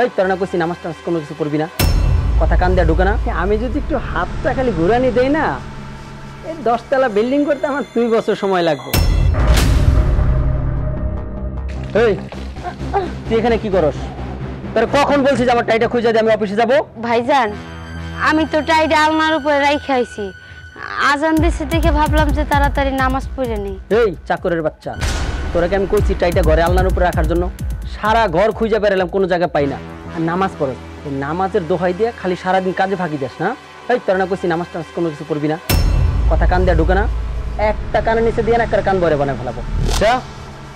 এই তোর না কইছি নামাজ টামাজ কোনো কিছু পড়বি না, কথা কান দেয়া ঢুকে না। আমি যদি একটু হাতটা খালি ঘুরানি দেই না, এই 10 তলা বিল্ডিং করতে আমার 2 বছর সময় লাগবে। এই তুই এখানে কি করস? তোর কখন বলছিস আমার টাইটা খুঁজে দে, আমি অফিসে যাব? ভাইজান আমি তো টাইটা আলনার উপরে রাইখা আইছি, আজান দিছে দেখে ভাবলাম যে তাড়াতাড়ি নামাজ পড়ে নি। এই চাকরের বাচ্চা, তোরাকে আমি কইছি টাইটা ঘরে আলনার উপরে রাখার জন্য, সারা ঘর খুঁজে বেড়ালাম কোনো জায়গায় পাই না। আর নামাজ পড়ো, নামাজের দোহাই দিয়ে খালি সারাদিন কাজে ফাঁকি দিস না। এই তোর না কইছি নামাজ টামাজ কোনো কিছু পড়বি না, কথা কান দেয়া ঢুকে না। একটা কানের নিচে দিয়ে না একটা কান বরে বানায় ফেলাবো। যা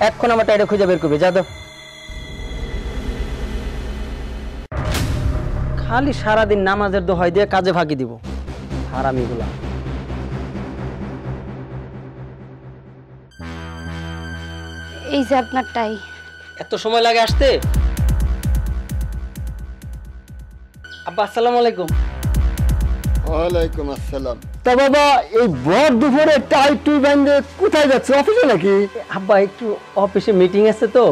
এখন আমার টাইটা খুঁজে বের করবি, যা তো। খালি সারাদিন নামাজের দোহাই দিয়ে কাজে ফাঁকি দিব, হারামিগুলা। এই যে আপনার টাই। এত সময় লাগে আসতে? আব্বা আসসালামু আলাইকুম। ওয়ালাইকুম আসসালাম। তা বাবা এই ভর দুপুরে টাই টুই বাঁধে কোথায় যাচ্ছে, অফিসে নাকি? আব্বা একটু অফিসে মিটিং আছে তো,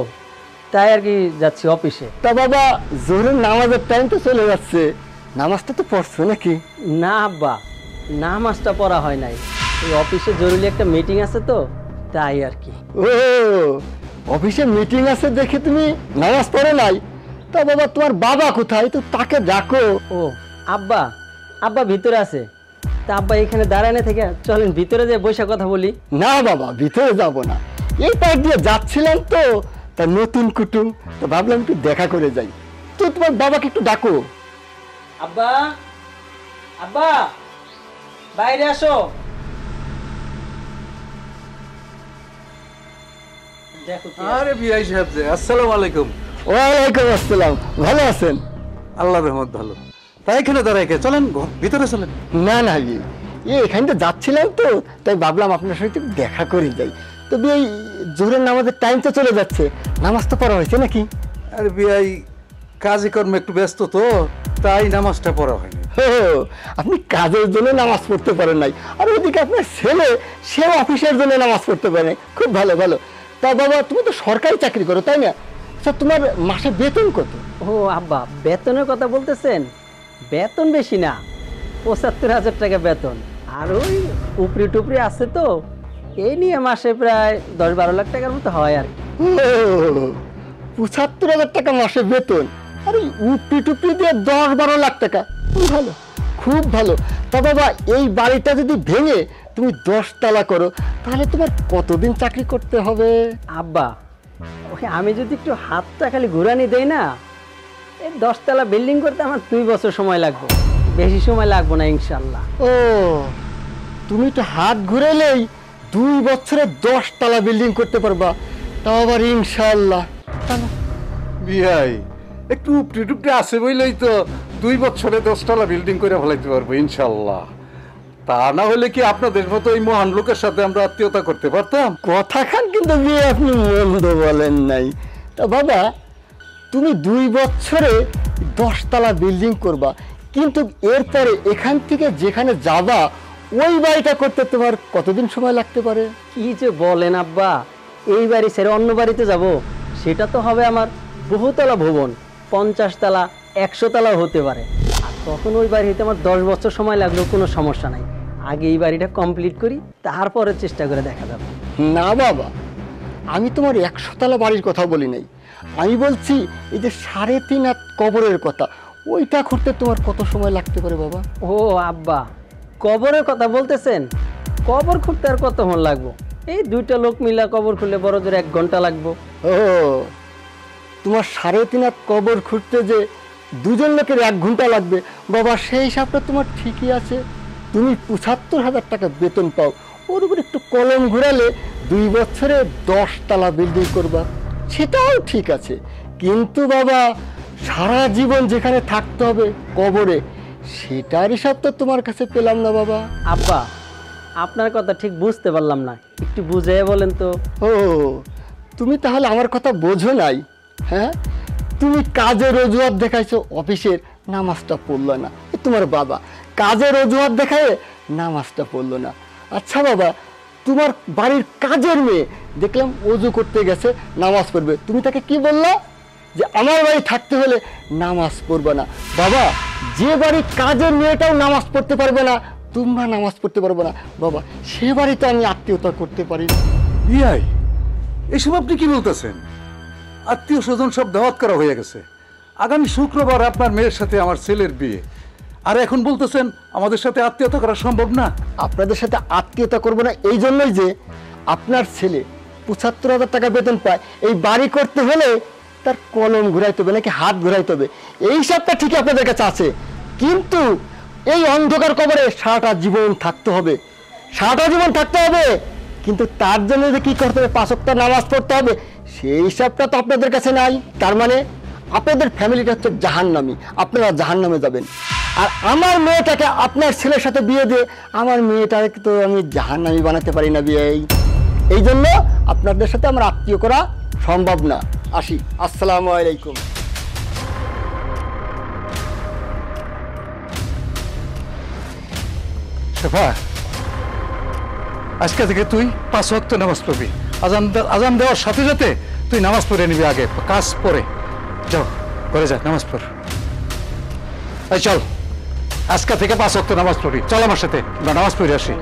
তাই আর কি যাচ্ছি অফিসে। তা বাবা জোহরের নামাজের টাইম তো চলে যাচ্ছে, নামাজটা তো পড়ছো নাকি? না আব্বা, নামাজটা পড়া হয় নাই, এই অফিসে জরুরি একটা মিটিং আছে তো, তাই আর কি। ও অফিসে মিটিং আছে দেখে তুমি নামাজ পড়ো নাই? তা বাবা তোমার বাবা কোথায়, তো তাকে ডাকো। ও আব্বা, আব্বা ভিতরে আছে। তা আব্বা এখানে দাঁড়ানো থেকে চলেন ভিতরে যে বসে কথা বলি। না বাবা ভিতরে যাব না, এই পাশ দিয়ে যাচ্ছিলাম তো, তা নতুন কুটুম তো ভাবলাম একটু দেখা করে যাই, তো তোমার বাবাকে একটু ডাকো। আব্বা, আব্বা বাইরে আসো। দেখো কি আরে বিআই সাহেব যে, আসসালামু আলাইকুম। ওয়ালাইকুম আসসালাম, ভালো আছেন? আল্লাহর রহমত ভালো। তাই এখানে দাঁড়াই কে, চলেন ভিতরে চলেন। না না এখানটা যাচ্ছিলাম তো, তাই ভাবলাম আপনার সাথে দেখা করে যাই। তবে এই জোহরের নামাজের টাইম তো চলে যাচ্ছে, নামাজ তো পড়া হয়েছে নাকি? আরে বিআই কাজে কর্মে একটু ব্যস্ত তো, তাই নামাজটা পড়া হয়নি। ও আপনি কাজের জন্য নামাজ পড়তে পারেন নাই, আর ওদিকে আপনার ছেলে সেও অফিসের জন্য নামাজ পড়তে পারে নাই। খুব ভালো ভালো। তা বাবা তুমি তো সরকারি চাকরি করো তাই না? আচ্ছা তোমার মাসে বেতন কত? ও আব্বা বেতনের কথা বলতেছেন? বেতন বেশি না, ৭৫,০০০ টাকা বেতন, আর ওই উপরি টুপরি আছে তো, এই নিয়ে মাসে প্রায় ১০-১২ লাখ টাকার মতো হয় আর কি। ও ৭৫,০০০ টাকা মাসে বেতন, আর ওই উপরি টুপরি দিয়ে ১০-১২ লাখ টাকা, খুব ভালো খুব ভালো। তা বাবা এই বাড়িটা যদি ভেঙে তুমি ১০ তলা করো, তাহলে তোমার কতদিন চাকরি করতে হবে? আব্বা ওকে আমি যদি একটু হাতটা খালি ঘুরানি দেই না, এই 10 তলা বিল্ডিং করতে আমার 2 বছর সময় লাগবে, বেশি সময় লাগবে না ইনশাল্লাহ। ও তুমি তো হাত ঘুরালেই 2 বছরে 10 তলা বিল্ডিং করতে পারবা, তাও আবার ইনশাআল্লাহ। বিআই একটু উপরে টুপরে আছে বইলেই তো 2 বছরে 10 তলা বিল্ডিং করে ফেলাইতে পারবো ইনশাল্লাহ। তা না হলে কি আপনাদের মতো এই মহান লোকের সাথে আমরা আত্মীয়তা করতে পারতাম? কথাখান কিন্তু বিয়ে আপনি মন্দ বলেন নাই। তা বাবা তুমি 2 বছরে 10 তলা বিল্ডিং করবা, কিন্তু এরপরে এখান থেকে যেখানে যাবা ওই বাড়িটা করতে তোমার কতদিন সময় লাগতে পারে? কি যে বলেন আব্বা, এই বাড়ি ছেড়ে অন্য বাড়িতে যাব, সেটা তো হবে আমার বহুতলা ভবন, 50 তলা 100 তলাও হতে পারে, আর তখন ওই বাড়ি হইতে আমার 10 বছর সময় লাগলেও কোনো সমস্যা নাই। আগে এই বাড়িটা কমপ্লিট করি, তারপরে চেষ্টা করে দেখা যাবে। না বাবা আমি তোমার 100 তলা বাড়ির কথা বলি নাই, আমি বলছি এই যে 3.5 হাত কবরের কথা, ওইটা করতে তোমার কত সময় লাগতে পারে বাবা? ও আব্বা কবরের কথা বলতেছেন? কবর খুঁড়তে আর কতক্ষণ লাগবো? এই 2টা লোক মিলা কবর খুললে বড় জোর 1 ঘন্টা লাগবো। ও তোমার 3.5 হাত কবর খুঁড়তে যে 2জন লোকের 1 ঘন্টা লাগবে বাবা, সেই হিসাবটা তোমার ঠিকই আছে। তুমি ৭৫,০০০ টাকা বেতন পাও, ওর উপর একটু কলম ঘুরালে 2 বছরে 10 তলা বিল্ডিং করবা, সেটাও ঠিক আছে। কিন্তু বাবা সারা জীবন যেখানে থাকতে হবে কবরে, সেটার হিসাব তো তোমার কাছে পেলাম না বাবা। আব্বা আপনার কথা ঠিক বুঝতে পারলাম না, একটু বুঝিয়ে বলেন তো। ও তুমি তাহলে আমার কথা বোঝো নাই? হ্যাঁ তুমি কাজের অজুহাত দেখাইছো, অফিসের নামাজটা পড়লো না, তোমার বাবা কাজের অজুহাত দেখায় নামাজটা পড়লো না। আচ্ছা বাবা তোমার বাড়ির কাজের মেয়ে দেখলাম অজু করতে গেছে নামাজ পড়বে, তুমি তাকে কি বললা যে আমার বাড়ি থাকতে হলে নামাজ পড়বে না। বাবা, যে বাড়ি কাজের মেয়েটাও নামাজ পড়তে পারবে না, তোমরা নামাজ পড়তে পারবে না বাবা, সে বাড়িতে আমি আত্মীয়তা করতে পারি না। বিয়াই, এসব আপনি কি বলতেছেন? আত্মীয় স্বজন সব দাওয়াত করা হয়ে গেছে। আগামী শুক্রবার আপনার মেয়ের সাথে আমার ছেলের বিয়ে, আর এখন বলতেছেন আমাদের সাথে আত্মীয়তা করা সম্ভব না। আপনাদের সাথে আত্মীয়তা করবো না এই জন্যই যে আপনার ছেলে ৭৫,০০০ টাকা বেতন পায়, এই বাড়ি করতে হলে তার কলম ঘুরাইতে হবে নাকি হাত ঘুরাইতে হবে, এই সবটা ঠিকই আপনাদের কাছে আছে, কিন্তু এই অন্ধকার কবরে সারাটা জীবন থাকতে হবে, সারাটা জীবন থাকতে হবে। কিন্তু তার জন্য যে কি করতে হবে, ৫ ওয়াক্ত নামাজ পড়তে হবে, সেই হিসাবটা তো আপনাদের কাছে নাই। তার মানে আপনাদের ফ্যামিলিটা হচ্ছে জাহান্নামী, আপনারা জাহান্নামে যাবেন। আর আমার মেয়েটাকে আপনার ছেলের সাথে বিয়ে দিয়ে আমার মেয়েটাকে তো আমি জাহান্নামী বানাতে পারি না বিয়ে। এই জন্য আপনাদের সাথে আমার আত্মীয় করা সম্ভব না। আসি, আসসালামু আলাইকুম। শেফা, আজকে থেকে তুই ৫ ওয়াক্ত নামাজ পড়বি। আজান দেওয়ার সাথে সাথে তুই নামাজ পড়ে নিবি, আগে কাজ পড়ে যাও, ঘরে যা, নামাজ পড়। এই চল, আজকে থেকে ৫ ওয়াক্ত নামাজ পড়বি, চল আমার সাথে, আমরা নামাজ পড়ে আসি।